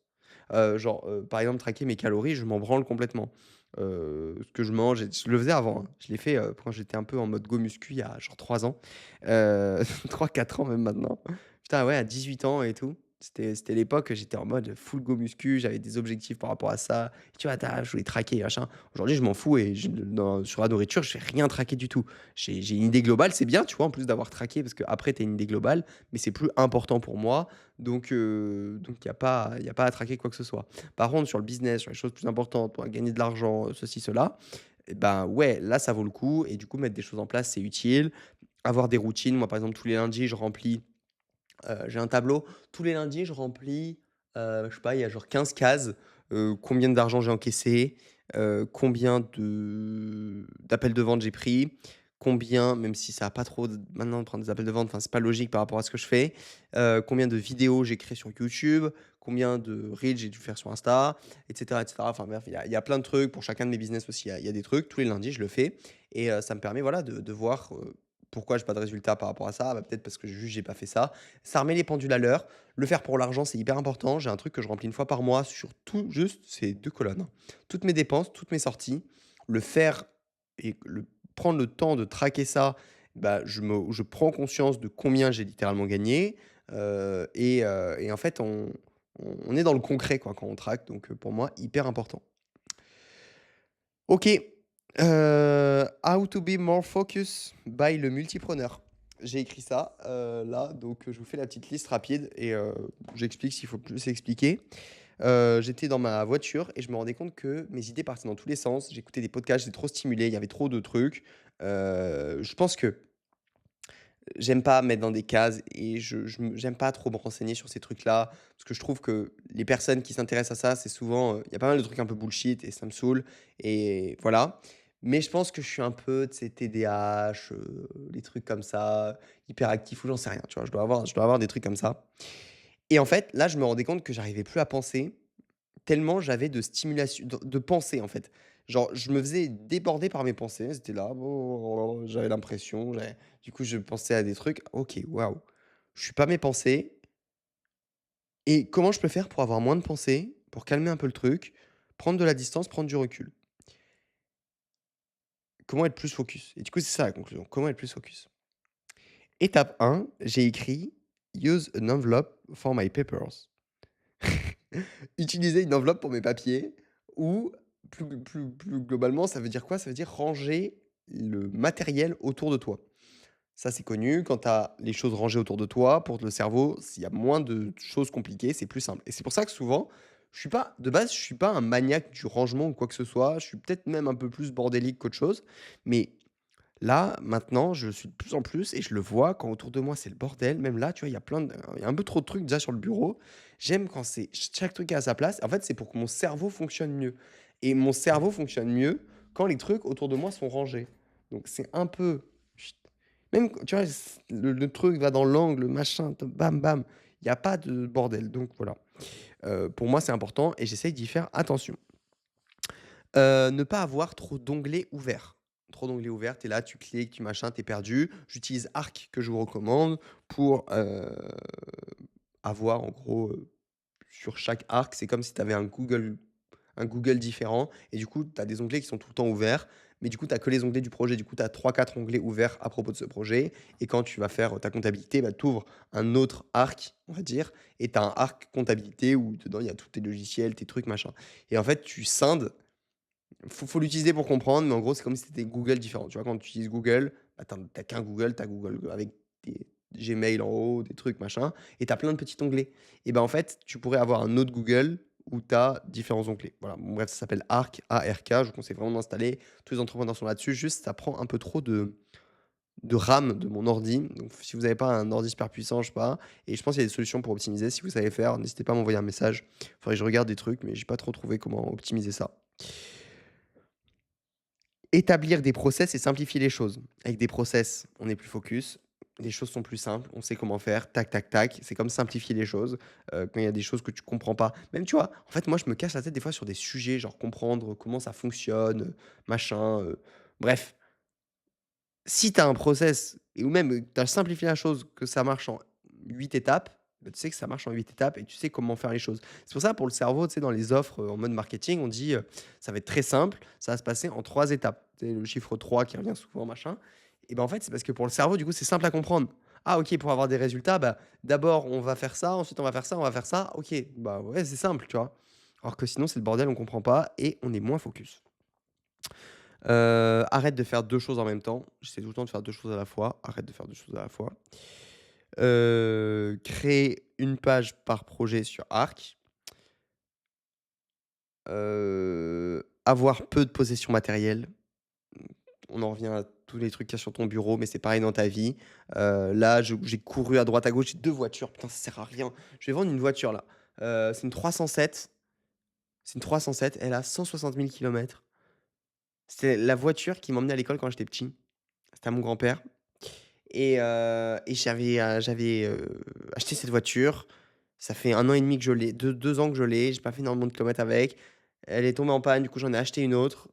genre, par exemple, traquer mes calories, je m'en branle complètement. Ce que je mange et je le faisais avant, hein. Je l'ai fait, quand j'étais un peu en mode go muscu il y a genre 3 ans, heu, 3-4 ans même maintenant. Putain, ouais, à 18 ans et tout. C'était l'époque, j'étais en mode full go muscu, j'avais des objectifs par rapport à ça. Tu vois? Je voulais traquer machin. Aujourd'hui, je m'en fous et sur la nourriture, je fais rien traquer du tout. J'ai une idée globale, c'est bien, tu vois, en plus d'avoir traqué parce qu'après tu as une idée globale, mais c'est plus important pour moi. Donc il y a pas à traquer quoi que ce soit. Par contre, sur le business, sur les choses plus importantes, pour gagner de l'argent, ceci, cela, et ben, ouais, là, ça vaut le coup et du coup, mettre des choses en place, c'est utile. Avoir des routines. Moi, par exemple, tous les lundis, je remplis, j'ai un tableau. Tous les lundis, je remplis, je sais pas, il y a genre 15 cases, combien d'argent j'ai encaissé, combien d'appels de vente j'ai pris, combien, même si ça a pas trop maintenant de prendre des appels de vente, enfin, c'est pas logique par rapport à ce que je fais, combien de vidéos j'ai créées sur YouTube, combien de reels j'ai dû faire sur Insta, et cetera, et cetera. Enfin bref, il y a plein de trucs. Pour chacun de mes business aussi, il y a des trucs. Tous les lundis, je le fais et ça me permet, voilà, de voir, pourquoi j'ai pas de résultat par rapport à ça. Bah, peut-être parce que juste j'ai pas fait ça. Ça remet les pendules à l'heure. Le faire pour l'argent, c'est hyper important. J'ai un truc que je remplis une fois par mois sur tout, juste ces 2 colonnes, hein. Toutes mes dépenses, toutes mes sorties. Le faire et prendre le temps de traquer ça, bah, je prends conscience de combien j'ai littéralement gagné, et en fait, on est dans le concret, quoi, quand on traque, donc pour moi, hyper important. OK, How to be more focus by le multipreneur. J'ai écrit ça, là, donc je vous fais la petite liste rapide et j'explique s'il faut plus expliquer. J'étais dans ma voiture et je me rendais compte que mes idées partaient dans tous les sens. J'écoutais des podcasts, j'étais trop stimulé, il y avait trop de trucs. Je pense que j'aime pas me mettre dans des cases et j'aime pas trop me renseigner sur ces trucs-là, parce que je trouve que les personnes qui s'intéressent à ça, c'est souvent, il y a pas mal de trucs un peu bullshit et ça me saoule et voilà. Mais je pense que je suis un peu, tu sais, TDAH, les trucs comme ça, hyperactif ou j'en sais rien, tu vois? Je dois avoir des trucs comme ça et en fait, là, je me rendais compte que j'arrivais plus à penser tellement j'avais de stimulation de pensées, en fait. Genre, je me faisais déborder par mes pensées, elles étaient là, j'avais l'impression, du coup, je pensais à des trucs. OK, waouh, je suis pas mes pensées et comment je peux faire pour avoir moins de pensées, pour calmer un peu le truc, prendre de la distance, prendre du recul? Comment être plus focus? Et du coup, c'est ça la conclusion, comment être plus focus? Étape 1, j'ai écrit: «Use an envelope for my papers». Utiliser une enveloppe pour mes papiers ou plus globalement, ça veut dire quoi? Ça veut dire ranger le matériel autour de toi. Ça, c'est connu, quand tu as les choses rangées autour de toi, pour le cerveau, s'il y a moins de choses compliquées, c'est plus simple et c'est pour ça que souvent, je suis pas de base, je suis pas un maniaque du rangement ou quoi que ce soit. Je suis peut-être même un peu plus bordélique qu'autre chose, mais là, maintenant, je le suis de plus en plus et je le vois quand autour de moi, c'est le bordel. Même là, tu vois, il y a un peu trop de trucs déjà sur le bureau. J'aime quand c'est chaque truc est à sa place. En fait, c'est pour que mon cerveau fonctionne mieux et mon cerveau fonctionne mieux quand les trucs autour de moi sont rangés. Donc c'est un peu chut, Même, tu vois, le truc va dans l'angle, machin, bam, bam. Il y a pas de bordel, donc voilà. Pour moi, c'est important et j'essaye d'y faire attention. Ne pas avoir trop d'onglets ouverts. Trop d'onglets ouverts, tu es là, tu cliques, tu machin, tu es perdu. J'utilise Arc que je vous recommande pour, avoir en gros, sur chaque arc, c'est comme si tu avais un Google différent et du coup, tu as des onglets qui sont tout le temps ouverts, mais du coup, tu as que les onglets du projet. Du coup, tu as 3-4 onglets ouverts à propos de ce projet et quand tu vas faire ta comptabilité, bah, tu ouvres un autre arc, on va dire et tu as un arc comptabilité où dedans, il y a tous tes logiciels, tes trucs, machin et en fait, tu scindes. Faut l'utiliser pour comprendre, mais en gros, c'est comme si c'était Google différent. Tu vois, quand tu utilises Google, bah, tu qu'un Google, tu as Google avec des Gmail en haut, des trucs, machin et tu as plein de petits onglets et ben, en fait, tu pourrais avoir un autre Google où tu as différents onglets. Voilà, bon bref, ça s'appelle Arc, A-R-K. Je vous conseille vraiment d'installer. Tous les entrepreneurs sont là-dessus. Juste, ça prend un peu trop de RAM de mon ordi. Donc, si vous n'avez pas un ordi super puissant, je sais pas. Et je pense qu'il y a des solutions pour optimiser. Si vous savez faire, n'hésitez pas à m'envoyer un message. Il faudrait que je regarde des trucs, mais j'ai pas trop trouvé comment optimiser ça. Établir des process et simplifier les choses. Avec des process, on est plus focus. Les choses sont plus simples, on sait comment faire, tac, tac, tac. C'est comme simplifier les choses. Quand il y a des choses que tu comprends pas. Même, tu vois, en fait, moi, je me casse la tête des fois sur des sujets, genre comprendre comment ça fonctionne, machin. Bref, si tu as un process et ou même tu as simplifié la chose, que ça marche en 8 étapes, bah, tu sais que ça marche en 8 étapes et tu sais comment faire les choses. C'est pour ça, pour le cerveau, tu sais, dans les offres en mode marketing, on dit ça va être très simple, ça va se passer en 3 étapes. Tu sais, le chiffre 3 qui revient souvent, machin. Et ben en fait, c'est parce que pour le cerveau, du coup, c'est simple à comprendre. Ah, ok, pour avoir des résultats, bah, d'abord on va faire ça, ensuite on va faire ça, on va faire ça. Ok, bah ouais, c'est simple, tu vois. Alors que sinon, c'est le bordel, on comprend pas et on est moins focus. Arrête de faire 2 choses en même temps. J'essaie tout le temps de faire 2 choses à la fois. Arrête de faire 2 choses à la fois. Créer une page par projet sur Arc. Avoir peu de possession matérielle. On en revient à tous les trucs qu'il y a sur ton bureau, mais c'est pareil dans ta vie. Là, j'ai couru à droite à gauche, j'ai 2 voitures. Putain, ça sert à rien. Je vais vendre une voiture là. C'est une 307. C'est une 307. Elle a 160 000 kilomètres. C'est la voiture qui m'emmenait à l'école quand j'étais petit. C'était à mon grand-père. Et j'avais acheté cette voiture. Ça fait 1 an et demi que je l'ai, 2 ans que je l'ai, j'ai pas fait énormément de kilomètres avec. Elle est tombée en panne, du coup, j'en ai acheté une autre.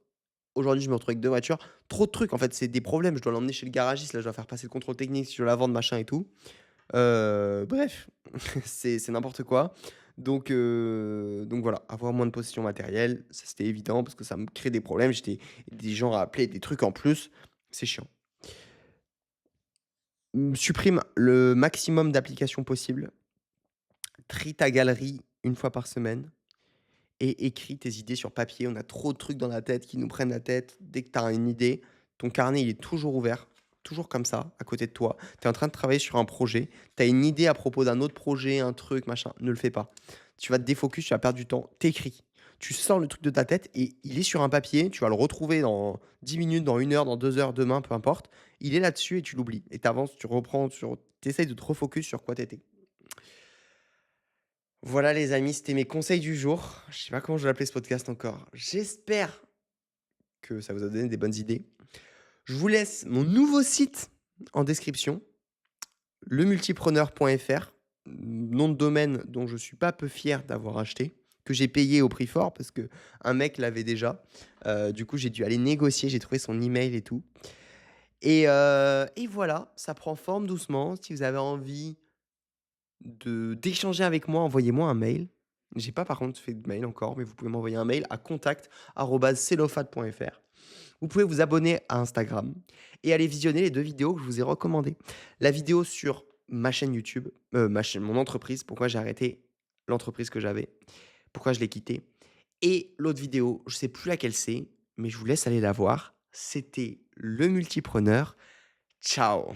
Aujourd'hui, je me retrouve avec 2 voitures. Trop de trucs, en fait, c'est des problèmes. Je dois l'emmener chez le garagiste, là, je dois faire passer le contrôle technique si je veux la vendre, machin et tout. Bref, c'est n'importe quoi. Donc voilà, avoir moins de possession matérielle, ça, c'était évident parce que ça me crée des problèmes. J'étais des gens à appeler, des trucs en plus, c'est chiant. Supprime le maximum d'applications possibles. Trie ta galerie une fois par semaine et écris tes idées sur papier. On a trop de trucs dans la tête qui nous prennent la tête. Dès que tu as une idée, ton carnet, il est toujours ouvert, toujours comme ça, à côté de toi. Tu es en train de travailler sur un projet. Tu as une idée à propos d'un autre projet, un truc, machin. Ne le fais pas. Tu vas te défocus, tu vas perdre du temps. T'écris. Tu sors le truc de ta tête et il est sur un papier. Tu vas le retrouver dans 10 minutes, dans 1 heure, dans 2 heures, demain, peu importe. Il est là-dessus et tu l'oublies. Et tu avances, tu reprends, tu essayes de te refocus sur quoi tu étais. Voilà les amis, c'était mes conseils du jour. Je sais pas comment je vais l'appeler ce podcast encore. J'espère que ça vous a donné des bonnes idées. Je vous laisse mon nouveau site en description, lemultipreneur.fr, nom de domaine dont je suis pas peu fier d'avoir acheté, que j'ai payé au prix fort parce que un mec l'avait déjà. Du coup, j'ai dû aller négocier, j'ai trouvé son email et tout. Et voilà, ça prend forme doucement. Si vous avez envie d'échanger avec moi, envoyez-moi un mail. J'ai pas par contre fait de mail encore, mais vous pouvez m'envoyer un mail à contact@celofat.fr. Vous pouvez vous abonner à Instagram et aller visionner les 2 vidéos que je vous ai recommandées. La vidéo sur ma chaîne YouTube, mon entreprise, pourquoi j'ai arrêté l'entreprise que j'avais, pourquoi je l'ai quittée et l'autre vidéo, je sais plus laquelle c'est, mais je vous laisse aller la voir. C'était le multipreneur. Ciao.